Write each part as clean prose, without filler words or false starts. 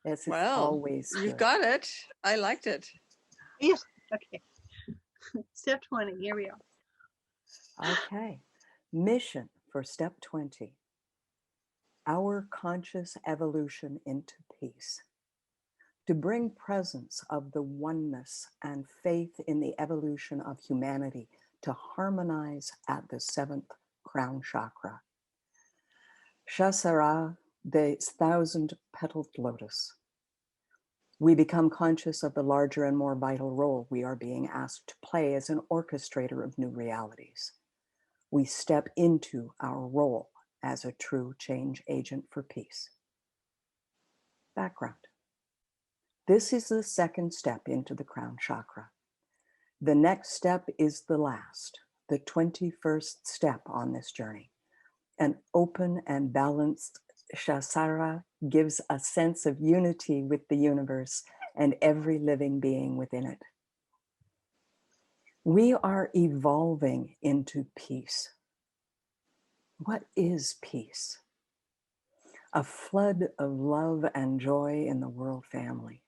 Yes, it's Well, always you've good. got it. I liked it. Yes. Okay. Step 20. Here we are. Okay. Mission for step 20. Our conscious evolution into peace. To bring presence of the oneness and faith in the evolution of humanity to harmonize at the 7th crown chakra. Shasara, the 1,000-petaled lotus. We become conscious of the larger and more vital role we are being asked to play as an orchestrator of new realities. We step into our role as a true change agent for peace. Background. This is the second step into the crown chakra. The next step is the last, the 21st step on this journey. An open and balanced Shasara gives a sense of unity with the universe and every living being within it. We are evolving into peace. What is peace? A flood of love and joy in the world family.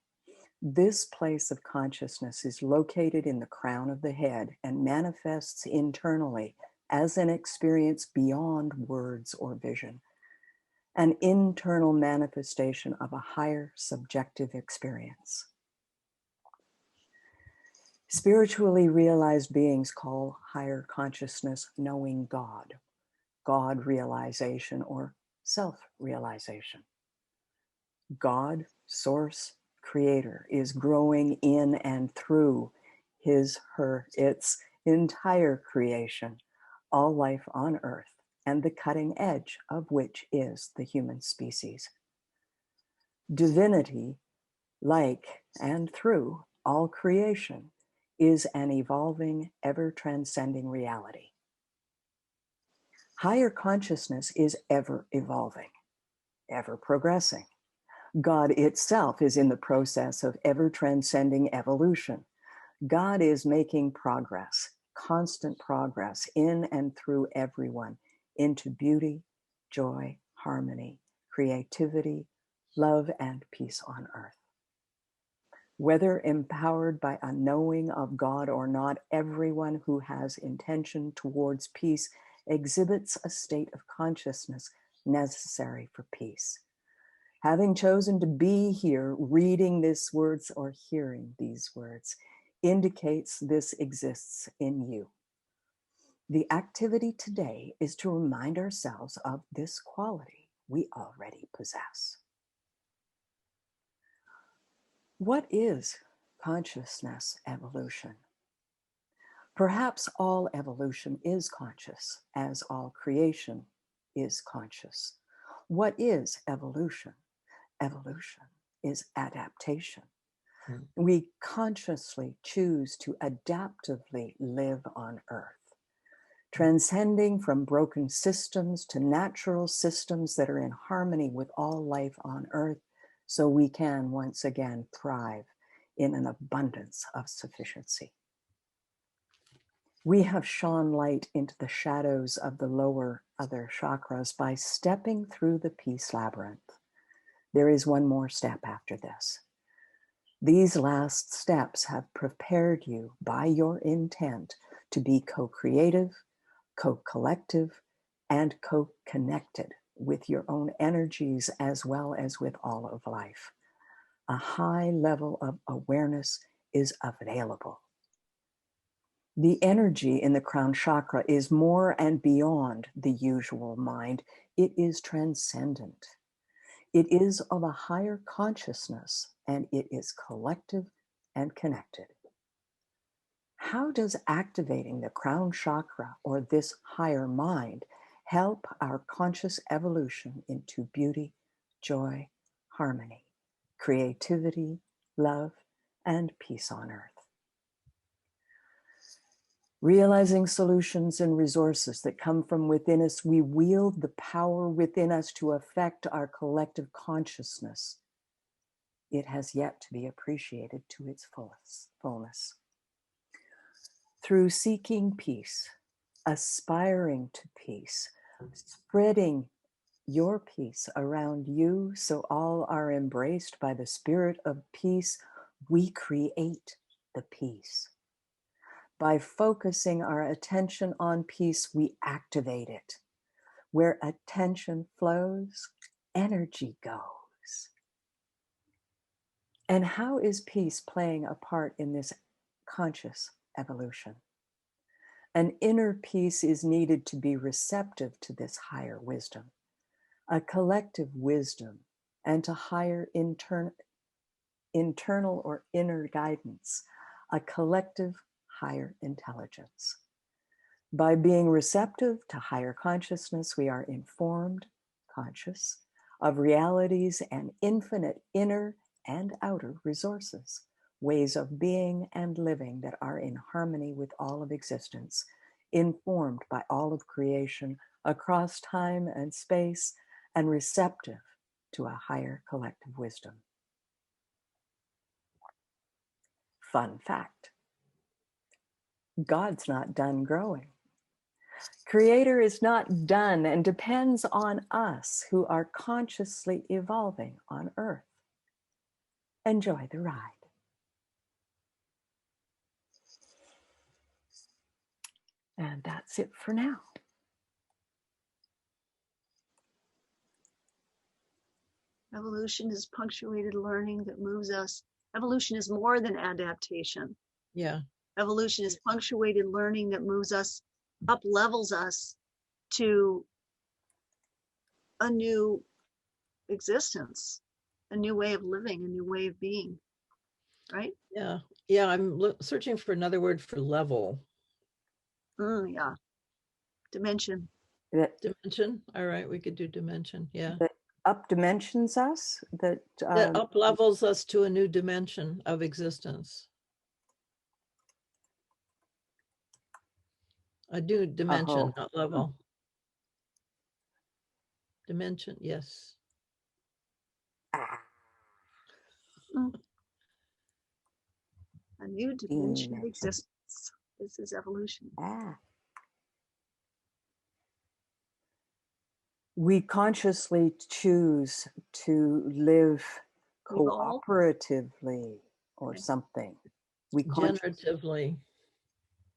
This place of consciousness is located in the crown of the head and manifests internally as an experience beyond words or vision, an internal manifestation of a higher subjective experience. Spiritually realized beings call higher consciousness knowing God, God realization, or self-realization. God, source, creator, is growing in and through his, her, its entire creation, all life on earth, and the cutting edge of which is the human species. Divinity, like and through all creation, is an evolving, ever-transcending reality. Higher consciousness is ever evolving, ever progressing. God itself is in the process of ever-transcending evolution. God is making progress, constant progress in and through everyone into beauty, joy, harmony, creativity, love, and peace on earth. Whether empowered by a knowing of God or not, everyone who has intention towards peace exhibits a state of consciousness necessary for peace. Having chosen to be here, reading these words or hearing these words indicates this exists in you. The activity today is to remind ourselves of this quality we already possess. What is consciousness evolution? Perhaps all evolution is conscious, as all creation is conscious. What is evolution? Evolution is adaptation. We consciously choose to adaptively live on earth, transcending from broken systems to natural systems that are in harmony with all life on earth, so we can once again thrive in an abundance of sufficiency. We have shone light into the shadows of the lower other chakras by stepping through the peace labyrinth. There is one more step after this. These last steps have prepared you by your intent to be co-creative, co-collective, and co-connected with your own energies as well as with all of life. A high level of awareness is available. The energy in the crown chakra is more and beyond the usual mind. It is transcendent. It is of a higher consciousness, and it is collective and connected. How does activating the crown chakra, or this higher mind, help our conscious evolution into beauty, joy, harmony, creativity, love, and peace on earth? Realizing solutions and resources that come from within us, we wield the power within us to affect our collective consciousness. It has yet to be appreciated to its fullness. Through seeking peace, aspiring to peace, spreading your peace around you, so all are embraced by the spirit of peace. We create the peace. By focusing our attention on peace, we activate it. Where attention flows, energy goes. And how is peace playing a part in this conscious evolution? An inner peace is needed to be receptive to this higher wisdom, a collective wisdom, and to higher internal or inner guidance, a collective higher intelligence. By being receptive to higher consciousness, we are informed, conscious of realities and infinite inner and outer resources, ways of being and living that are in harmony with all of existence, informed by all of creation across time and space, and receptive to a higher collective wisdom. Fun fact: God's not done growing. Creator is not done and depends on us who are consciously evolving on Earth. Enjoy the ride. And that's it for now. Evolution is punctuated learning that moves us. Evolution is more than adaptation. Yeah. Evolution is punctuated learning that moves us, up levels us to a new existence, a new way of living, a new way of being, right? Yeah. Yeah. I'm searching for another word for level. Yeah. Dimension. Dimension. All right. We could do dimension. Yeah. That up dimensions us, that up levels us to a new dimension of existence. A new dimension, not level. Dimension, yes. A new dimension of existence. This is evolution. We consciously choose to live cooperatively or something. We Generatively.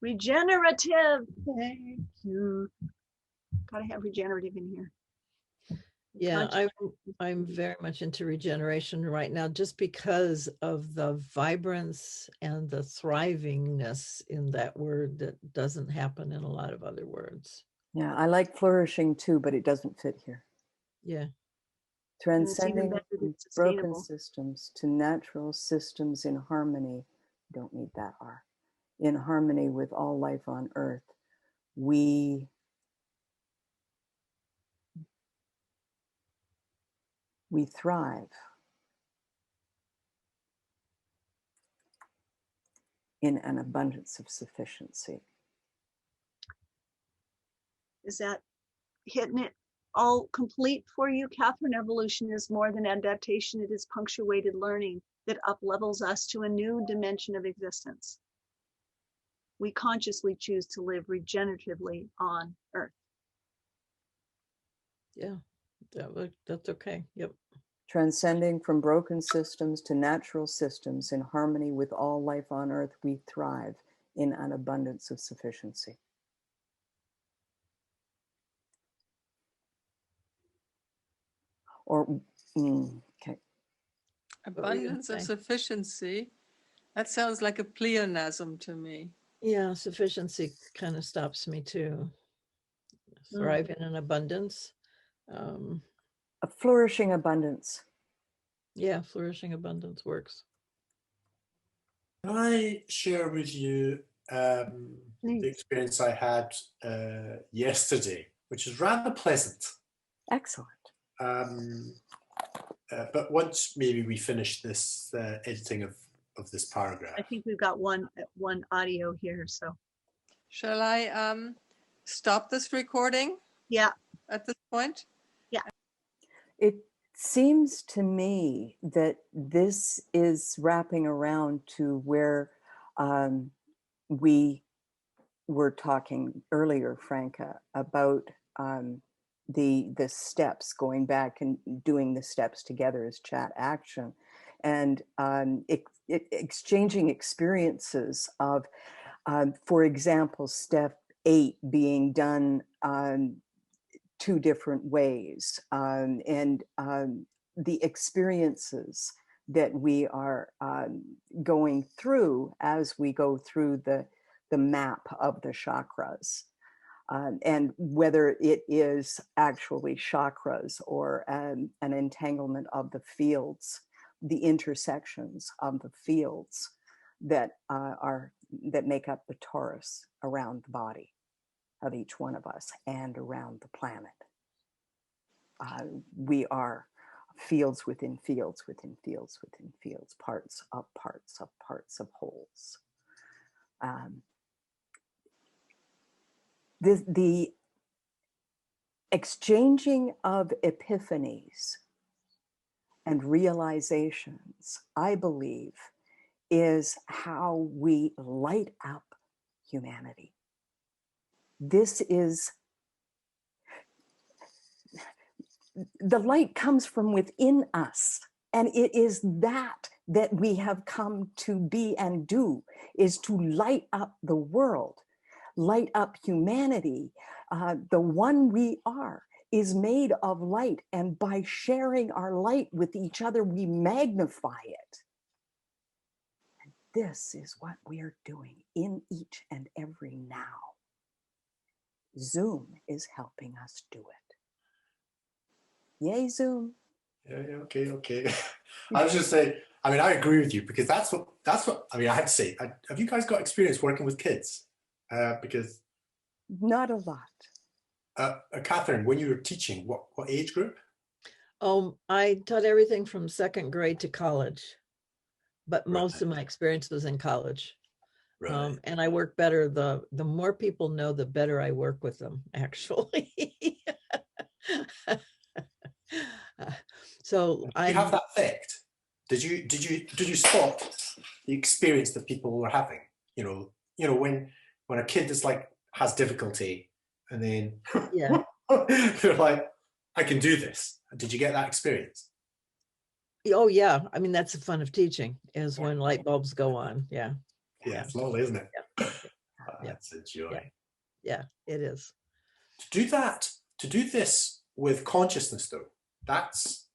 Regenerative. Thank you. Gotta have regenerative in here. Yeah, I'm very much into regeneration right now, just because of the vibrance and the thrivingness in that word that doesn't happen in a lot of other words. Yeah, I like flourishing too, but it doesn't fit here. Yeah. Transcending broken systems to natural systems in harmony. Don't need that R. In harmony with all life on Earth. We thrive in an abundance of sufficiency. Is that hitting it all complete for you, Catherine? Evolution is more than adaptation. It is punctuated learning that up-levels us to a new dimension of existence. We consciously choose to live regeneratively on Earth. Yeah, that's okay. Yep. Transcending from broken systems to natural systems in harmony with all life on Earth, we thrive in an abundance of sufficiency. Or, okay. Abundance of sufficiency. That sounds like a pleonasm to me. Yeah, sufficiency kind of stops me too. Thrive in an abundance. A flourishing abundance. Yeah, flourishing abundance works. Can I share with you the experience I had yesterday, which is rather pleasant. Excellent. But once maybe we finish this editing of this paragraph. I think we've got one audio here, so. Shall I stop this recording? Yeah. At this point? Yeah. It seems to me that this is wrapping around to where we were talking earlier, Franca, about the steps, going back and doing the steps together as ChatAction, and exchanging experiences of, for example, step 8 being done 2 different ways, and the experiences that we are going through as we go through the map of the chakras. And whether it is actually chakras or an entanglement of the fields, the intersections of the fields that that make up the torus around the body of each one of us and around the planet. We are fields within fields within fields within fields, parts of parts of parts of wholes. The exchanging of epiphanies and realizations, I believe, is how we light up humanity. This is, the light comes from within us, and it is that we have come to be and do, is to light up the world, light up humanity. The one we are is made of light, and by sharing our light with each other, we magnify it. And this is what we are doing in each and every now. Zoom is helping us do it. Yay, Zoom. Yeah, okay. I was just saying, I mean, I agree with you, because that's what, I mean, I have to say, have you guys got experience working with kids? Because not a lot. Catherine, when you were teaching, what age group? I taught everything from 2nd grade to college, but most of my experience was in college. Right. And I work better, the more people know, the better I work with them, actually. So I have that effect. Did you spot the experience that people were having? You know, when a kid is like, has difficulty, and then yeah, they're like, I can do this. Did you get that experience? Oh yeah, I mean, that's the fun of teaching, is when light bulbs go on. Yeah, it's lovely, isn't it? Yeah. That's a joy. Yeah, it is. To do this with consciousness, though, that's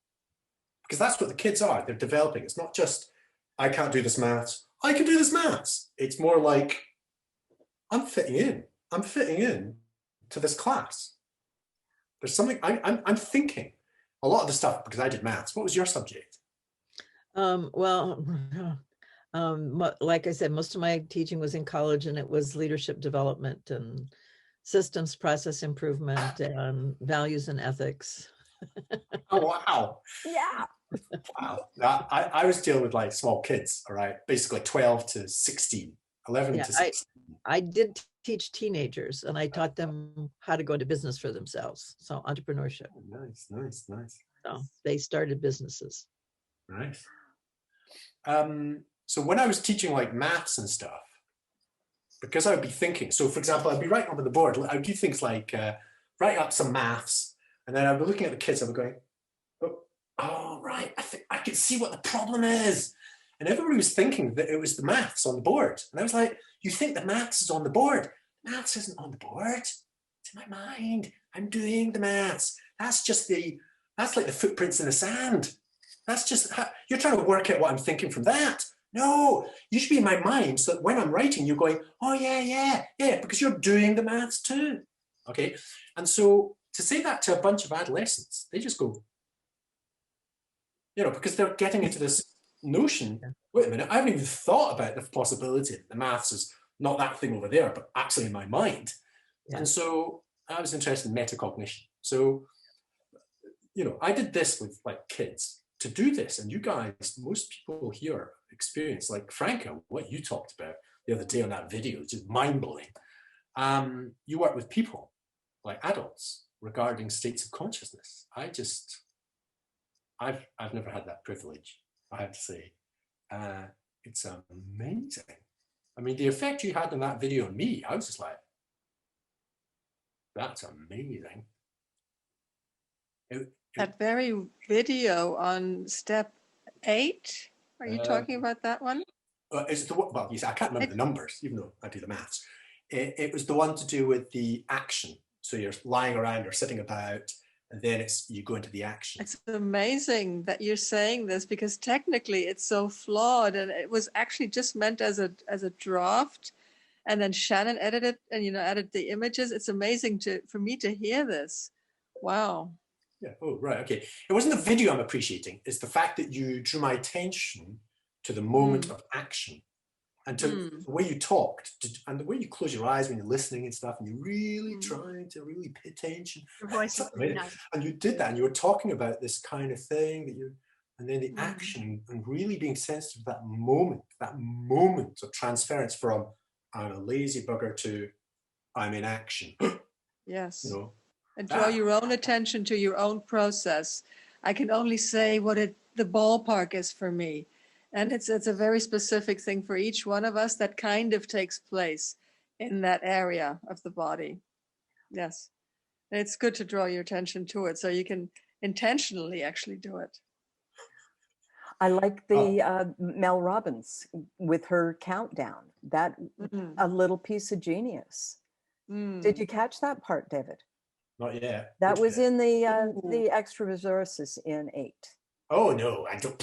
because that's what the kids are. They're developing. It's not just, I can't do this maths, I can do this maths. It's more like, I'm fitting in to this class. There's something I'm thinking. A lot of the stuff, because I did maths. What was your subject? Well, like I said, most of my teaching was in college, and it was leadership development and systems process improvement and values and ethics. Oh, wow. Yeah. Wow. I was dealing with like small kids, all right, basically 12 to 16, 11 to 16. I did teach teenagers, and I taught them how to go into business for themselves. So entrepreneurship. Oh, nice. So they started businesses. Nice. So when I was teaching like maths and stuff, because I would be thinking, so for example, I'd be writing up on the board, I would do things like write up some maths, and then I'd be looking at the kids, I'd be going, oh right, I think I can see what the problem is. And everybody was thinking that it was the maths on the board. And I was like, you think the maths is on the board? Maths isn't on the board. It's in my mind. I'm doing the maths. That's like the footprints in the sand. That's just, you're trying to work out what I'm thinking from that. No, you should be in my mind, so that when I'm writing, you're going, oh yeah, because you're doing the maths too. Okay. And so to say that to a bunch of adolescents, they just go, because they're getting into this notion, wait a minute, I haven't even thought about the possibility that the maths is not that thing over there, but actually in my mind. Yeah. And so I was interested in metacognition. So, I did this with like kids to do this. And you guys, most people here experience, like Franca, what you talked about the other day on that video, just mind-blowing. You work with people, like adults, regarding states of consciousness. I've never had that privilege, I have to say. It's amazing. I mean, the effect you had on that video on me, I was just like, that's amazing. That very video on step 8. Are you talking about that one? It's the one, well, you see, I can't remember the numbers, even though I do the maths. It was the one to do with the action. So you're lying around or sitting about, and then you go into the action. It's amazing that you're saying this, because technically it's so flawed, and it was actually just meant as a draft, and then Shannon edited and added the images. It's amazing for me to hear this. Wow. Yeah. Oh, right. Okay. It wasn't the video I'm appreciating. It's the fact that you drew my attention to the moment of action, and to the way you talked, and the way you close your eyes when you're listening and stuff, and you're really trying to really pay attention. Your voice is really nice. And you did that, and you were talking about this kind of thing and then the action, and really being sensitive to that moment of transference from I'm a lazy bugger to I'm in action. Yes. You know, and draw your own attention to your own process. I can only say what the ballpark is for me. And it's a very specific thing for each one of us that kind of takes place in that area of the body. Yes. And it's good to draw your attention to it so you can intentionally actually do it. I like the Mel Robbins with her countdown. That a little piece of genius. Did you catch that part, David? Not yet. That was in the extra resources in 8. Oh no, I don't.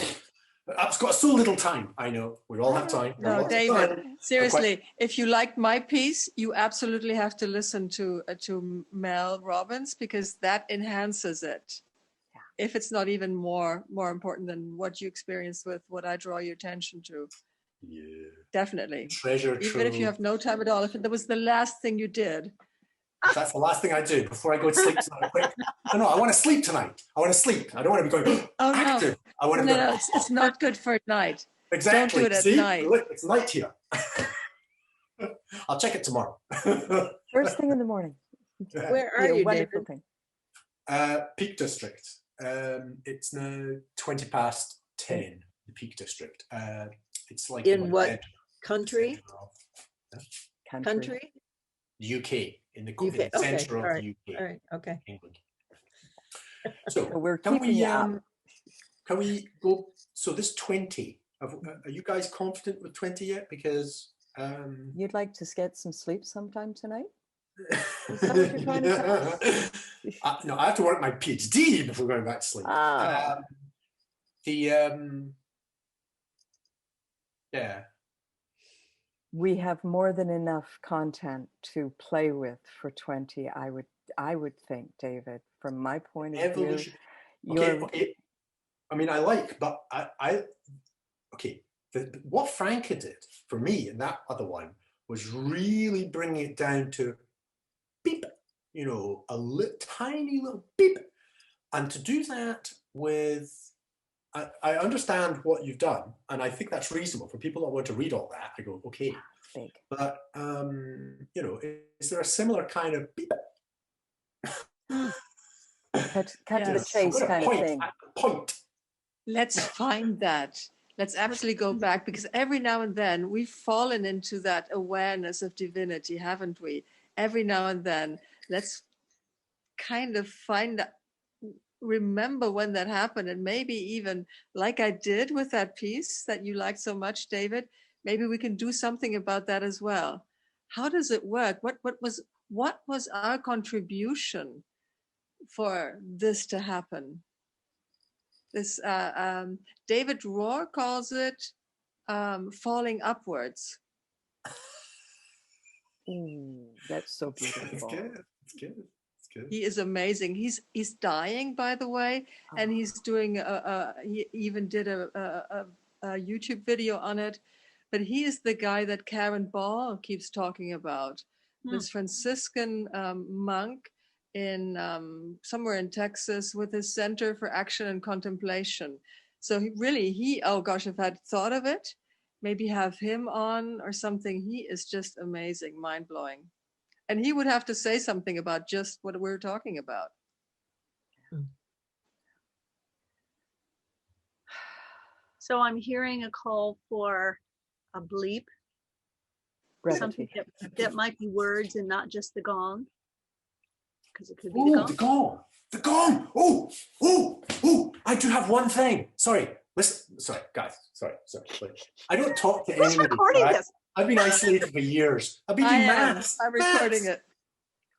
I've got so little time. I know we all have time. No, David. Seriously, if you liked my piece, you absolutely have to listen to Mel Robbins, because that enhances it. Yeah. If it's not even more important than what you experienced with what I draw your attention to. Yeah. Definitely. Treasure trove. Even if you have no time at all, if that was the last thing you did. That's the last thing I do before I go to sleep tonight. No, I want to sleep tonight. I want to sleep. I don't want to be going active. No. I want to No, it's not good for night. Exactly. Don't do it at night. Look, it's night here. I'll check it tomorrow. First thing in the morning. Where are you, David? Peak District. It's now 20 past 10, the Peak District. It's like in what country? Country? UK, in the center of the UK. All right, okay. England. So we're keeping you up. Can we go? So this 20, are you guys confident with 20 yet? Because you'd like to get some sleep sometime tonight? Is that what you're trying to tell us? No, I have to work my PhD before going back to sleep. Yeah. We have more than enough content to play with for 20. I would think, David, from my point of view. Okay. I mean, but what Franca did for me in that other one was really bringing it down to beep, a tiny little beep. And to do that with, I understand what you've done, and I think that's reasonable for people that want to read all that. I go, okay, big. But is there a similar kind of beep? Cut to the chase kind of thing. Point. Let's find that. Let's actually go back, because every now and then we've fallen into that awareness of divinity, haven't we? Every now and then, let's kind of remember when that happened, and maybe even like I did with that piece that you liked so much, David, maybe we can do something about that as well. How does it work? What was our contribution for this to happen? This David Rohr calls it falling upwards. That's so beautiful. It's good. He is amazing. He's dying, by the way, and he's doing he even did a YouTube video on it. But he is the guy that Karen Ball keeps talking about. This Franciscan monk in somewhere in Texas with his Center for Action and Contemplation. So oh gosh, if I'd thought of it, maybe have him on or something. He is just amazing, mind-blowing. And he would have to say something about just what we're talking about. So I'm hearing a call for a bleep. Something that might be words and not just the gong. because it could be the Oh, gong. the gong. Oh, I do have one thing. Sorry, listen, sorry, guys, sorry. I don't talk to Who's anybody. recording Right? this? I've been isolated for years. I've been doing maths. I'm recording maths. it.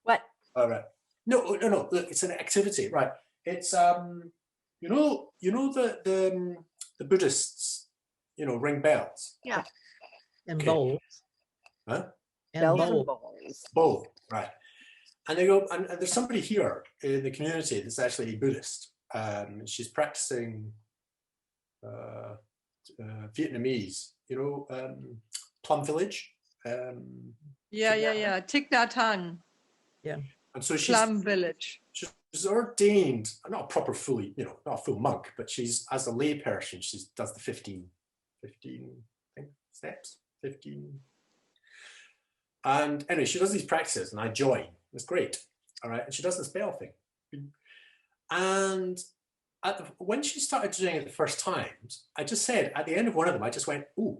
What? All right. No. Look, it's an activity, right? It's you know the Buddhists, ring bells. Yeah. And Okay. bowls. Huh? And Bells bowls. and bowls. Both, right? And they go, and there's somebody here in the community that's actually Buddhist. She's practicing Vietnamese. Plum Village. Yeah. Thich Nhat Hanh, And so Plum Village. she's ordained, not a proper fully, not a full monk, but she's, as a lay person, she does the 15 I think, steps, 15. And anyway, she does these practices and I join. It's great. All right. And she does this bell thing. And when she started doing it the first times, I just said, at the end of one of them, I just went, oh,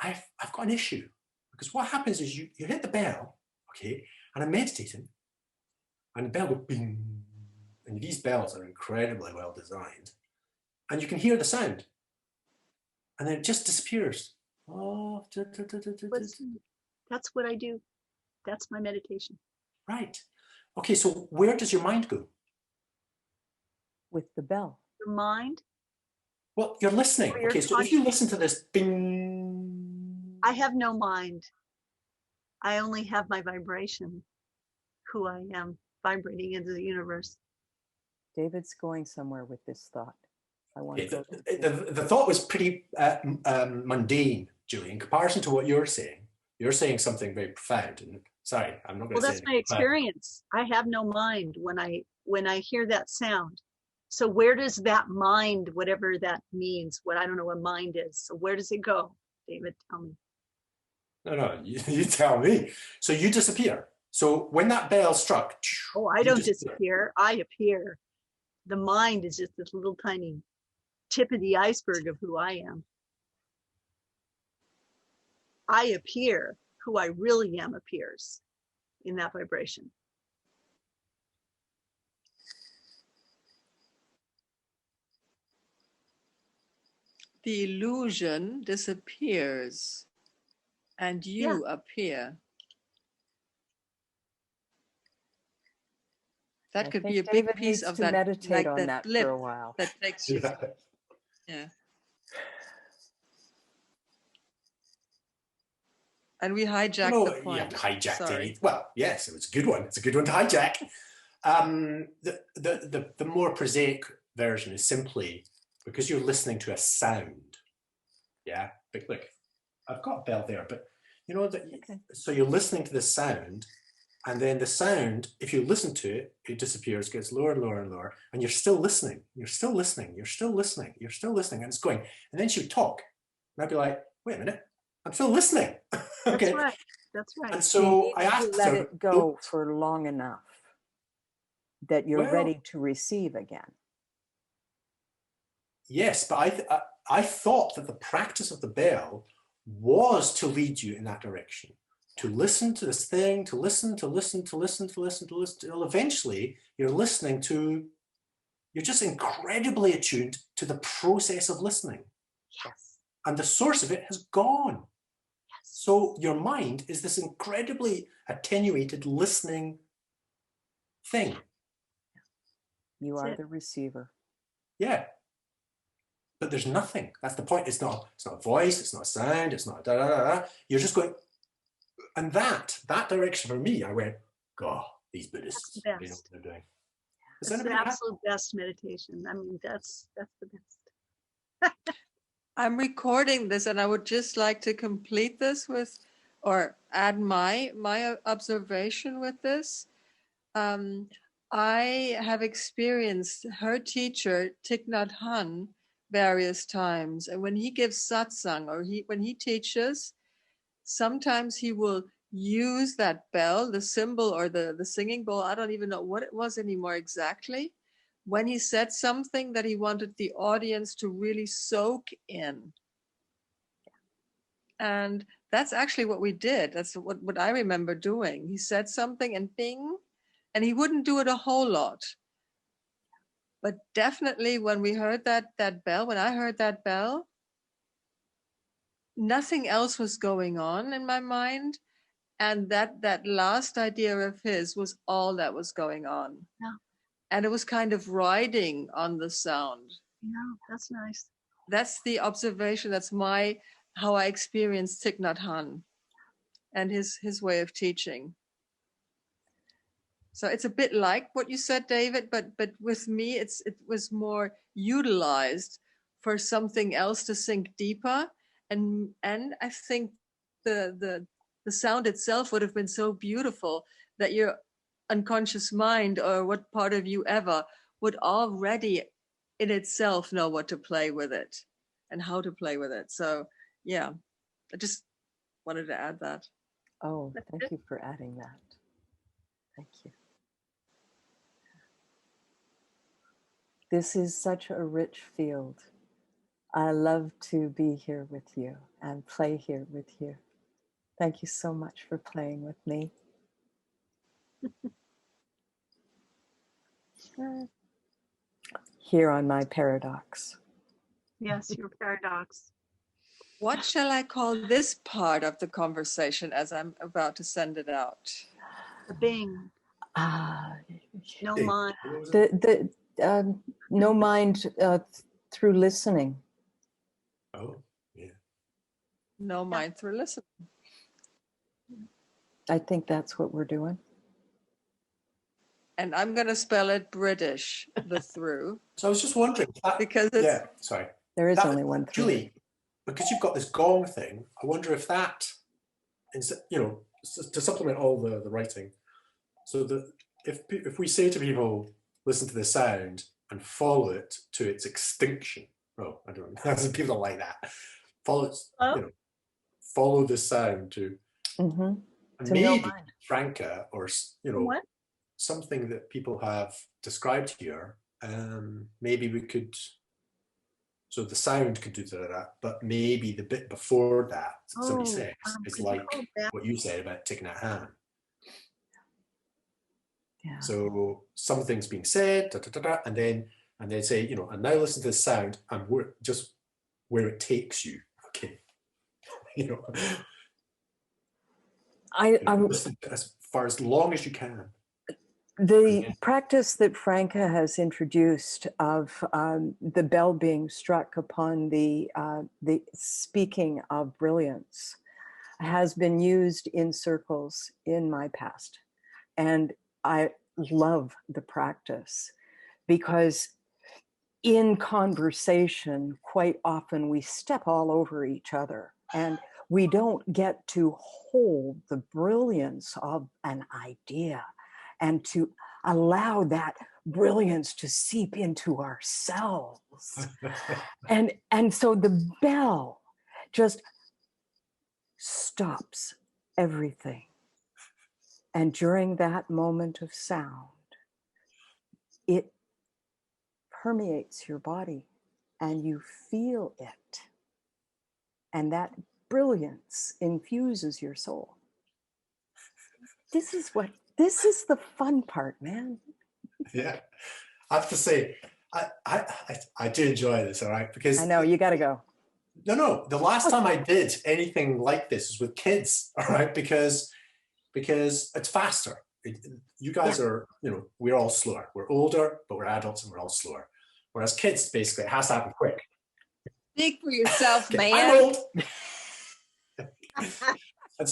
I've got an issue. Because what happens is you hit the bell, okay, and I'm meditating, and the bell goes bing. And these bells are incredibly well designed. And you can hear the sound. And then it just disappears. Oh, That's what I do. That's my meditation. right. Okay, so where does your mind go? With the bell. Your mind, Well, you're listening. Or your Okay, so if you listen to this bing. I have no mind. I only have my vibration, who I am, vibrating into the universe. David's going somewhere with this thought. I want Okay, to the thought was pretty mundane, Julie, in comparison to what you're saying. You're saying something very profound. And sorry, I'm not going to say Well, that's my experience. I have no mind when I hear that sound. So where does that mind, whatever that means, I don't know what mind is. So where does it go? David, tell me. No, you tell me. So you disappear. So when that bell struck. Oh, I don't disappear. I appear. The mind is just this little tiny tip of the iceberg of who I am. I appear. Who I really am appears in that vibration. The illusion disappears and you appear. That could be a big David piece needs of to that, meditate like on that that blip for a while. that takes you. Yeah. And we hijacked the point. You hijacked Sorry. it. Well, yes, it was a good one. It's a good one to hijack. The more prosaic version is simply because you're listening to a sound. Yeah, but look, I've got a bell there, but so you're listening to the sound, and then the sound, if you listen to it, it disappears, gets lower and lower and lower, and you're still listening. You're still listening. You're still listening. You're still listening, and it's going. And then she would talk, and I'd be like, "Wait a minute, I'm still listening." Okay. That's right. That's right. And so I you asked let her, it go for long enough that you're Well, ready to receive again. yes, but I thought that the practice of the bell was to lead you in that direction, to listen to this thing, till eventually you're just incredibly attuned to the process of listening. Yes. And the source of it has gone. So your mind is this incredibly attenuated listening thing. You are the receiver. Yeah. But there's nothing. That's the point. It's not a voice, it's not a sound, it's not da da da da. You're just going, and that direction for me, I went, God, these Buddhists, they know what they're doing. That's the absolute best meditation. I mean, that's the best. I'm recording this, and I would just like to complete this with, or add my observation with this. I have experienced her teacher, Thich Nhat Hanh, various times. And when he gives satsang, or when he teaches, sometimes he will use that bell, the symbol, or the singing bowl. I don't even know what it was anymore exactly. When he said something that he wanted the audience to really soak in. And that's actually what we did. That's what I remember doing. He said something and bing, And he wouldn't do it a whole lot. But definitely when we heard that bell, when I heard that bell, nothing else was going on in my mind. And that last idea of his was all that was going on. Yeah. And it was kind of riding on the sound. Yeah, that's nice. That's the observation. That's how I experienced Thich Nhat Hanh and his way of teaching. So it's a bit like what you said, David, but with me, it was more utilized for something else to sink deeper. And I think the sound itself would have been so beautiful that your unconscious mind, or what part of you ever, would already in itself know what to play with it and how to play with it. So yeah, I just wanted to add that. Oh, thank you for adding that. Thank you. This is such a rich field. I love to be here with you and play here with you. Thank you so much for playing with me. Here on my paradox. Yes, your paradox. What shall I call this part of the conversation as I'm about to send it out? The Bing. No mind. No mind through listening. Oh, yeah. No mind through listening. I think that's what we're doing. And I'm going to spell it British, the through. So I was just wondering. Because it's... Yeah, sorry. There is only one through. Julie, because you've got this gong thing, I wonder if that, to supplement all the writing, so that if we say to people, listen to the sound and follow it to its extinction. Oh, I don't know. People don't like that. Follow it, follow the sound to, and maybe Franca, or what? Something that people have described here. Maybe we could. So the sound could do that, but maybe the bit before that, somebody says, is like what you said about Thich Nhat Hanh. Yeah. So something's being said, and then say, and now listen to the sound, and just where it takes you. Okay. Listen as far as long as you can. The practice that Franca has introduced of the bell being struck upon the speaking of brilliance has been used in circles in my past. And I love the practice because in conversation, quite often we step all over each other and we don't get to hold the brilliance of an idea and to allow that brilliance to seep into ourselves. and so the bell just stops everything. And during that moment of sound, it permeates your body and you feel it. And that brilliance infuses your soul. This is the fun part, man. Yeah, I have to say, I do enjoy this, all right? Because I know, you got to go. No, the last time I did anything like this was with kids, all right? Because it's faster. You guys are, we're all slower. We're older, but we're adults and we're all slower. Whereas kids, basically, it has to happen quick. Speak for yourself, Okay, man. I'm old. And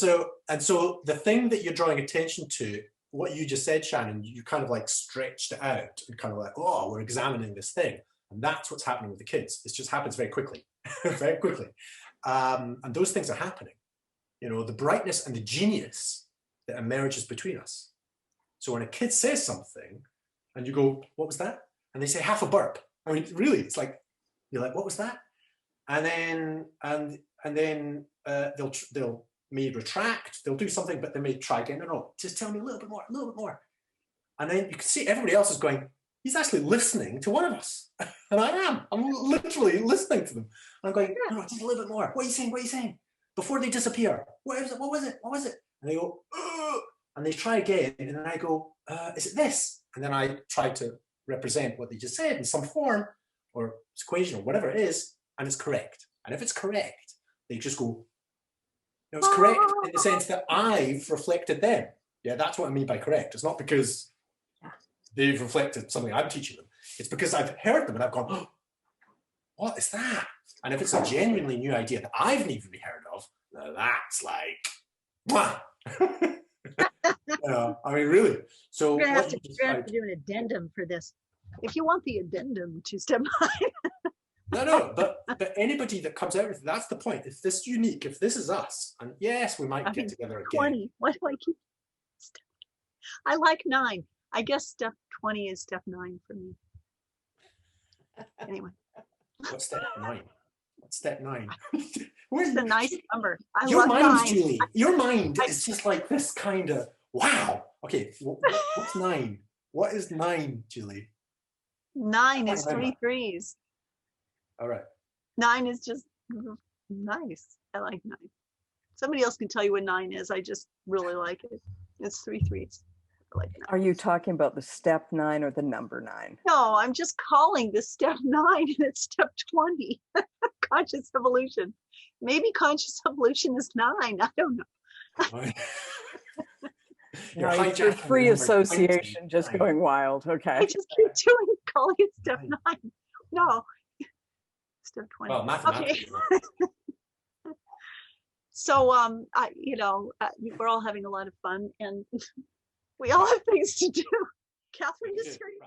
so the thing that you're drawing attention to, what you just said, Shannon, you kind of like stretched it out and kind of like, oh, we're examining this thing. And that's what's happening with the kids. It just happens very quickly, very quickly. And those things are happening. The brightness and the genius that emerges between us. So when a kid says something and you go, what was that? And they say half a burp. I mean, really, it's like, you're like, what was that? And then they'll may retract, they'll do something, but they may try again. No, just tell me a little bit more. And then you can see everybody else is going, he's actually listening to one of us. And I am. I'm literally listening to them. And I'm going, no, just a little bit more. What are you saying? Before they disappear. What was it? And they go, ugh. And they try again, and then I go, is it this? And then I try to represent what they just said in some form or equation or whatever it is, and it's correct. And if it's correct, they just go, no, it's correct in the sense that I've reflected them. Yeah, that's what I mean by correct. It's not because they've reflected something I'm teaching them. It's because I've heard them and I've gone, oh, what is that? And if it's a genuinely new idea that I've never even heard of, now that's like, mwah. I mean, really. So we're gonna have to do an addendum for this. If you want the addendum to step 9. No, but anybody that comes out with it, that's the point. If this is unique, if this is us, and yes, we might get together again. 20. What do I keep? I like 9. I guess step 20 is step 9 for me. Anyway. What's step 9? What's step 9? Where's the nice number? Your mind, 9. Julie. Your mind is just like this kind of wow. Okay, what's 9? What is 9, Julie? 9 is 3 threes. All right. 9 is just nice. I like 9. Somebody else can tell you what 9 is. I just really like it. It's 3 threes. I like 9. Are you talking about the step 9 or the number 9? No, I'm just calling this step 9 and it's step 20. Conscious evolution. Maybe conscious evolution is 9. I don't know. Your free association just going wild. Okay. I just keep calling it step 9. No. Step 20. Well, mathematically. Okay. So, we're all having a lot of fun and we all have things to do. Catherine is very